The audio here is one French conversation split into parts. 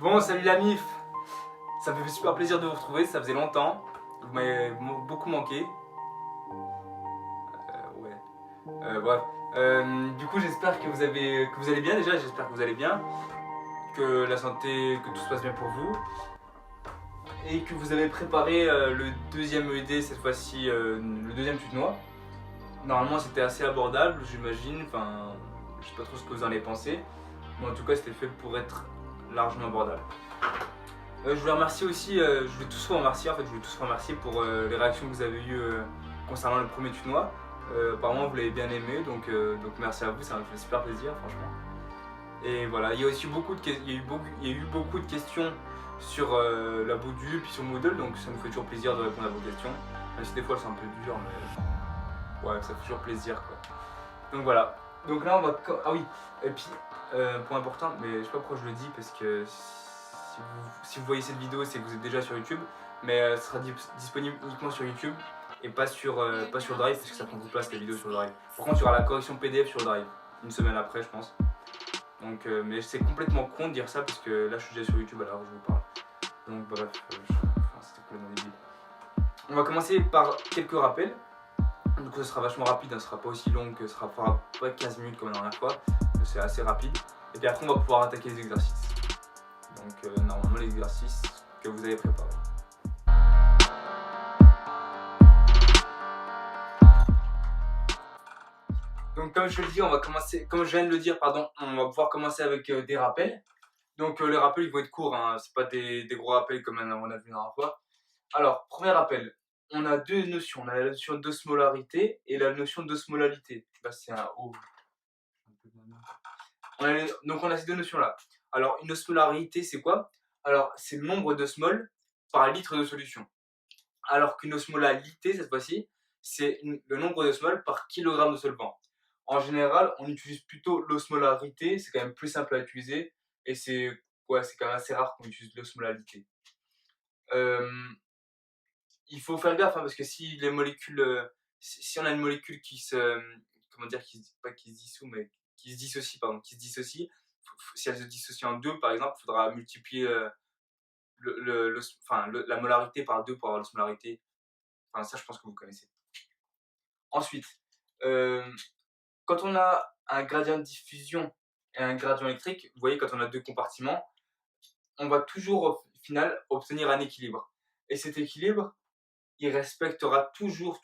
Bon, salut la MIF. Ça me fait super plaisir de vous retrouver, ça faisait longtemps. Vous m'avez beaucoup manqué. Ouais. Bref. Du coup, j'espère que vous allez bien déjà, j'espère que vous allez bien, que la santé, que tout se passe bien pour vous. Et que vous avez préparé le deuxième ED cette fois-ci, le deuxième tutonois. Normalement, c'était assez abordable, j'imagine. Enfin, je sais pas trop ce que vous en avez pensé. Mais en tout cas, c'était fait pour être largement abordable. Je voulais remercier aussi, je voulais tous vous remercier en fait, je voulais tous vous remercier pour les réactions que vous avez eues concernant le premier tutonois. Apparemment vous l'avez bien aimé, donc merci à vous, ça m'a fait super plaisir franchement. Et voilà, il y a aussi il y a eu beaucoup de questions sur la Boudu puis sur Moodle, donc ça nous fait toujours plaisir de répondre à vos questions. Même si des fois elles sont un peu dures, mais ouais, ça fait toujours plaisir quoi. Donc voilà. Donc là on va. Ah oui, et puis point important, mais je sais pas pourquoi je le dis parce que si vous voyez cette vidéo, c'est que vous êtes déjà sur YouTube, mais ce sera disponible uniquement sur YouTube et pas sur Drive parce que ça prend beaucoup de place les vidéos sur Drive. Par contre, il y aura la correction PDF sur Drive une semaine après, je pense. Donc, mais c'est complètement con de dire ça parce que là je suis déjà sur YouTube alors je vous parle. Donc, bref, c'était complètement débile. On va commencer par quelques rappels. Donc, ça sera vachement rapide, ça sera pas aussi long que ça fera pas 15 minutes comme la dernière fois. C'est assez rapide. Et puis après, on va pouvoir attaquer les exercices. Donc, normalement, l'exercice que vous avez préparé. Donc, comme je viens de le dire, pardon, on va pouvoir commencer avec des rappels. Donc, les rappels, ils vont être courts, hein, c'est pas des gros rappels comme on a vu la dernière fois. Alors, premier rappel, on a deux notions. On a la notion d'osmolarité et la notion d'osmolalité. Là, c'est un O. Donc, on a ces deux notions-là. Alors, une osmolarité, c'est quoi? Alors, c'est le nombre d'osmoles par litre de solution. Alors qu'une osmolalité, cette fois-ci, c'est le nombre d'osmoles par kilogramme de solvant. En général, on utilise plutôt l'osmolarité, c'est quand même plus simple à utiliser, et c'est quand même assez rare qu'on utilise l'osmolalité. Il faut faire gaffe, hein, parce que si les molécules, si on a une molécule qui se, comment dire, pas qui se dissout, mais qui se dissocie, pardon, qui se dissocie, si elle se dissocie en deux, par exemple, il faudra multiplier la molarité par deux pour avoir l'osmolarité. Enfin, ça, je pense que vous connaissez. Ensuite, quand on a un gradient de diffusion et un gradient électrique, vous voyez, quand on a deux compartiments, on va toujours au final obtenir un équilibre. Et cet équilibre, il respectera toujours,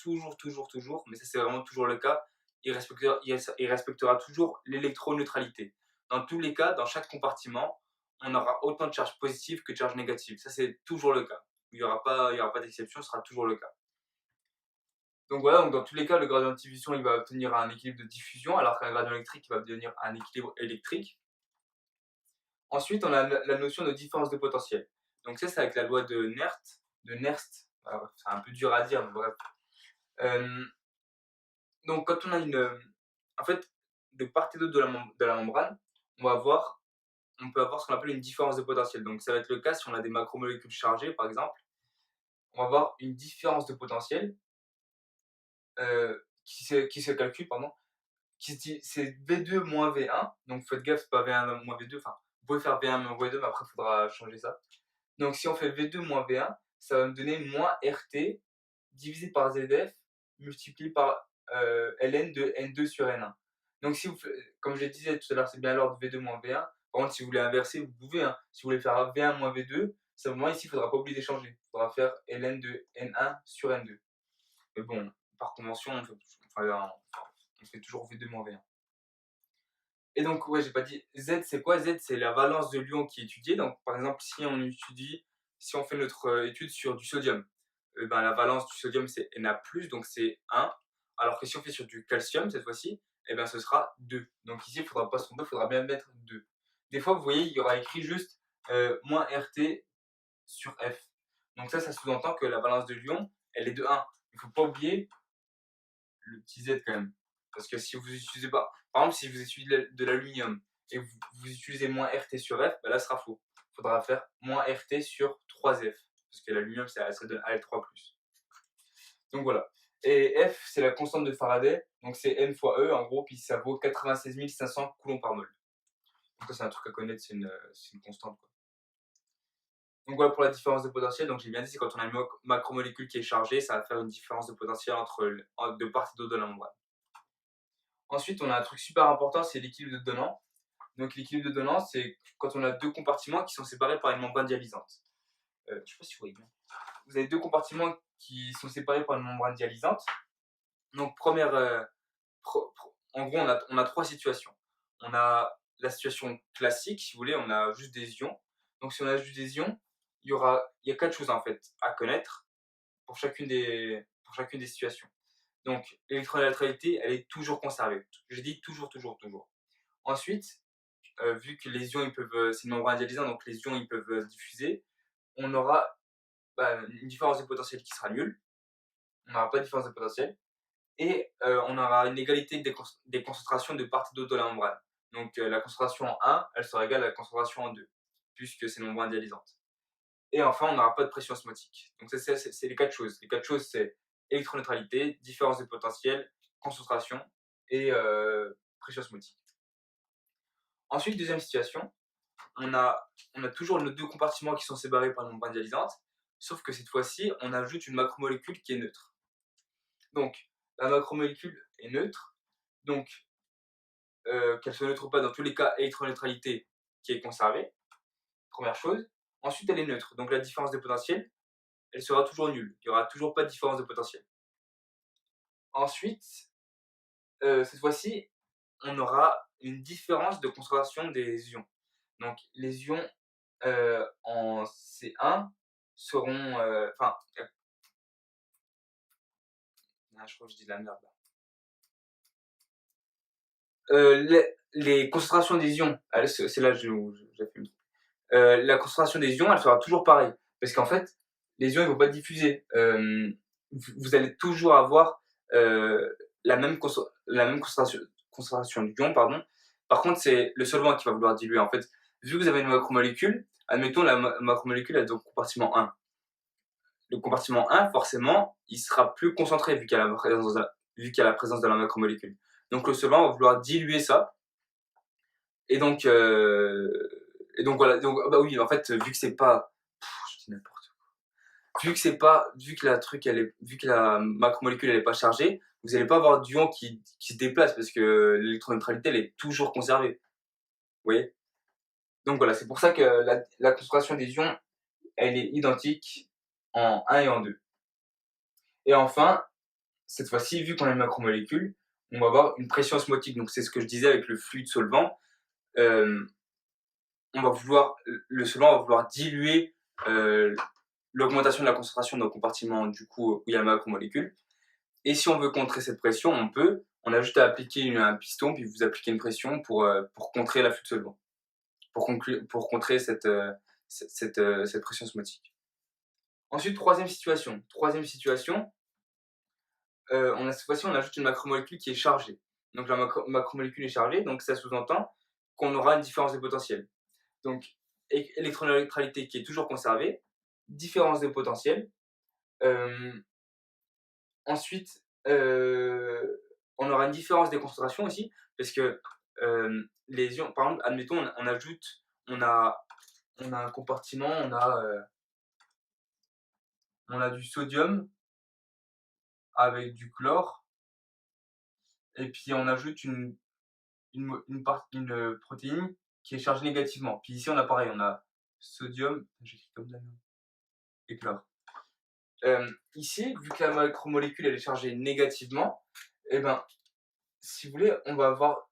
mais ça c'est vraiment toujours le cas, il respectera toujours l'électroneutralité. Dans tous les cas, dans chaque compartiment, on aura autant de charges positives que de charges négatives. Ça c'est toujours le cas. Il n'y aura pas d'exception, ce sera toujours le cas. Donc voilà, donc dans tous les cas, le gradient de diffusion il va obtenir un équilibre de diffusion, alors qu'un gradient électrique il va obtenir un équilibre électrique. Ensuite, on a la notion de différence de potentiel. Donc ça, c'est avec la loi de Nernst. Alors, c'est un peu dur à dire, mais bref. Donc quand on a en fait, de part et d'autre de la membrane, on peut avoir ce qu'on appelle une différence de potentiel. Donc ça va être le cas si on a des macromolécules chargées, par exemple. On va avoir une différence de potentiel qui se calcule, pardon, qui se dit c'est V2 moins V1. Donc faites gaffe, c'est pas V1 moins V2. Enfin, vous pouvez faire V1 moins V2, mais après, il faudra changer ça. Donc si on fait V2 moins V1, ça va me donner moins RT divisé par ZF multiplié par ln de N2 sur N1. Donc si vous faites, comme je le disais tout à l'heure, c'est bien l'ordre V2 moins V1. Par contre, si vous voulez inverser, vous pouvez. Hein. Si vous voulez faire V1 moins V2, simplement ici, il ne faudra pas oublier d'échanger. Il faudra faire ln de N1 sur N2. Mais bon, par convention, on fait toujours V2 moins V1. Et donc, ouais, j'ai pas dit Z, c'est quoi? Z, c'est la valence de l'ion qui est étudiée. Donc, par exemple, si on fait notre étude sur du sodium, la valence du sodium c'est Na+, donc c'est 1. Alors que si on fait sur du calcium cette fois-ci, ce sera 2. Donc ici, il ne faudra pas son 2, il faudra bien mettre 2. Des fois, vous voyez, il y aura écrit juste moins RT sur F. Donc ça sous-entend que la valence de l'ion, elle est de 1. Il ne faut pas oublier le petit Z quand même. Parce que si vous utilisez pas, par exemple, si vous utilisez de l'aluminium et vous utilisez moins RT sur F, là, ce sera faux. Il faudra faire moins RT sur 3F. Parce que l'aluminium, ça donne Al3+. Donc voilà. Et F, c'est la constante de Faraday. Donc c'est N fois E, en gros, puis ça vaut 96 500 coulombs par mol. Donc ça, c'est un truc à connaître, c'est une constante. Quoi. Donc voilà pour la différence de potentiel. Donc j'ai bien dit, c'est quand on a une macromolécule qui est chargée, ça va faire une différence de potentiel de part et d'autre de la membrane. Ensuite, on a un truc super important, c'est l'équilibre de donnant. Donc l'équilibre de donnant, c'est quand on a deux compartiments qui sont séparés par une membrane dialysante. Je ne sais pas si vous voyez bien. Vous avez deux compartiments qui sont séparés par une membrane dialysante. Donc en gros, on a trois situations. On a la situation classique, si vous voulez, on a juste des ions. Donc si on a juste des ions, il y a quatre choses en fait à connaître pour chacune des situations. Donc l'électroneutralité, elle est toujours conservée. Je dis toujours, toujours, toujours. Ensuite, vu que les ions, c'est une membrane dialysante, donc les ions, ils peuvent diffuser, on aura une différence de potentiel qui sera nulle. On n'aura pas de différence de potentiel. Et on aura une égalité des concentrations de part et d'autre de la membrane. Donc la concentration en 1, elle sera égale à la concentration en 2, puisque c'est une membrane dialysante. Et enfin, on n'aura pas de pression osmotique. Donc c'est les quatre choses. Les quatre choses, c'est électroneutralité, différence de potentiel, concentration et pression osmotique. Ensuite, deuxième situation, on a toujours nos deux compartiments qui sont séparés par une membrane dialysante, sauf que cette fois-ci, on ajoute une macromolécule qui est neutre. Donc, la macromolécule est neutre, donc qu'elle soit neutre ou pas, dans tous les cas, électroneutralité qui est conservée, première chose. Ensuite, elle est neutre, donc la différence de potentiel, elle sera toujours nulle. Il n'y aura toujours pas de différence de potentiel. Ensuite, cette fois-ci, on aura une différence de concentration des ions. Donc, les ions en C1 seront. Je crois que je dis de la merde là. Les concentrations des ions, c'est là que j'ai fait une. La concentration des ions, elle sera toujours pareille. Parce qu'en fait, les ions ne vont pas diffuser. Vous allez toujours avoir la même concentration d'ions, pardon. Par contre, c'est le solvant qui va vouloir diluer. En fait, vu que vous avez une macromolécule, admettons la macromolécule a donc compartiment 1. Le compartiment 1, forcément, il sera plus concentré vu qu'il y a la présence de la macromolécule. Donc le solvant va vouloir diluer ça. Et donc voilà. Donc, oui, en fait, vu que c'est pas. Je dis n'importe quoi. Vu que la macromolécule elle est pas chargée, vous n'allez pas avoir d'ion qui se déplace parce que l'électroneutralité elle est toujours conservée. Vous voyez? Donc voilà, c'est pour ça que la concentration des ions, elle est identique en 1 et en 2. Et enfin, cette fois-ci, vu qu'on a une macromolécule, on va avoir une pression osmotique. Donc c'est ce que je disais avec le fluide solvant. Le solvant va vouloir diluer l'augmentation de la concentration dans le compartiment du coup où il y a la macromolécule. Et si on veut contrer cette pression, on a juste à appliquer un piston, puis vous appliquez une pression pour contrer l'afflux de solvant, pour contrer cette pression osmotique. Ensuite, troisième situation, cette fois-ci, on ajoute une macromolécule qui est chargée. Donc la macromolécule est chargée, donc ça sous-entend qu'on aura une différence de potentiel. Donc électroneutralité qui est toujours conservée, différence de potentiel. Ensuite, on aura une différence des concentrations aussi, parce que les ions, par exemple, admettons, on a un compartiment, on a du sodium avec du chlore, et puis on ajoute une protéine qui est chargée négativement. Puis ici, on a pareil, on a sodium, j'écris comme ça, et chlore. Ici, vu que la macromolécule elle est chargée négativement, si vous voulez, on va avoir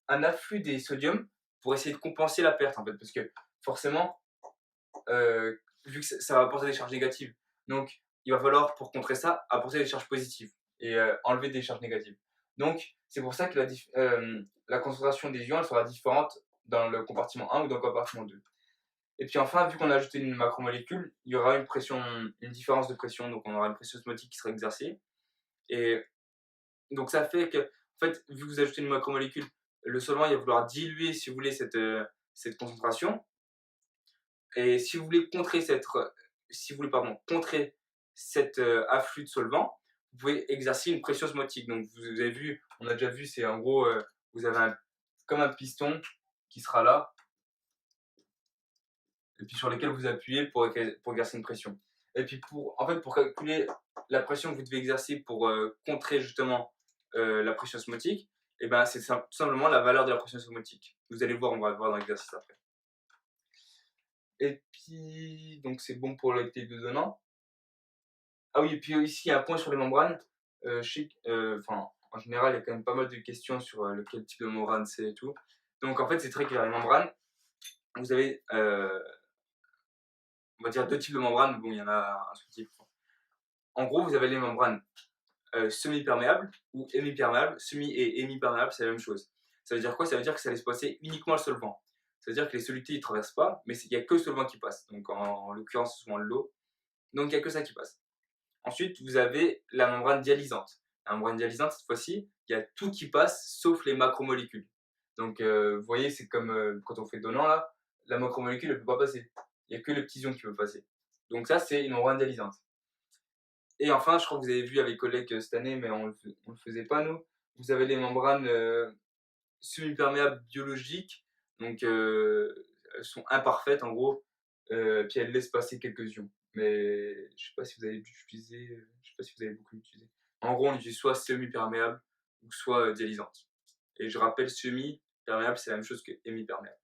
un afflux des sodiums pour essayer de compenser la perte en fait, parce que forcément, vu que ça va apporter des charges négatives, donc il va falloir pour contrer ça apporter des charges positives et enlever des charges négatives. Donc c'est pour ça que la concentration des ions elle sera différente dans le compartiment 1 ou dans le compartiment 2. Et puis enfin, vu qu'on a ajouté une macromolécule, il y aura une différence de pression, donc on aura une pression osmotique qui sera exercée. Et donc ça fait que, en fait, vu que vous ajoutez une macromolécule, le solvant il va vouloir diluer, si vous voulez, cette concentration. Et si vous voulez contrer cet afflux de solvant, vous pouvez exercer une pression osmotique. Donc vous avez vu, on a déjà vu, c'est en gros, vous avez comme un piston qui sera là. et puis sur lesquels vous appuyez pour exercer une pression. Et puis en fait, pour calculer la pression que vous devez exercer pour contrer justement la pression osmotique, et ben, c'est tout simplement la valeur de la pression osmotique. Vous allez voir, on va le voir dans l'exercice après. Et puis, donc c'est bon pour l'activité de donnant. Ah oui, et puis ici, il y a un point sur les membranes. Je sais en général, il y a quand même pas mal de questions sur quel type de membrane c'est et tout. Donc en fait, c'est très clair. Les membranes, vous avez, on va dire, deux types de membranes. Bon, il y en a un sous-type. En gros, vous avez les membranes semi-perméables ou hémiperméables. Semi et hémiperméables, c'est la même chose. Ça veut dire quoi? Ça veut dire que ça laisse passer uniquement le solvant. Ça veut dire que les solutés ne traversent pas, mais il n'y a que le solvant qui passe. Donc en l'occurrence, c'est souvent l'eau. Donc il n'y a que ça qui passe. Ensuite, vous avez la membrane dialysante. La membrane dialysante, cette fois-ci, il y a tout qui passe sauf les macromolécules. Donc vous voyez, c'est comme quand on fait donnant là, la macromolécule ne peut pas passer. Il n'y a que le petit ion qui peut passer. Donc ça, c'est une membrane dialysante. Et enfin, je crois que vous avez vu avec les collègues cette année, mais on ne le faisait pas nous. Vous avez les membranes semi-perméables biologiques. Donc elles sont imparfaites en gros. Puis elles laissent passer quelques ions. Mais je ne sais pas si vous avez utilisé, je sais pas si vous avez beaucoup utilisé. En gros, on utilise soit semi-perméable ou soit dialysante. Et je rappelle, semi-perméable, c'est la même chose que hémi-perméable.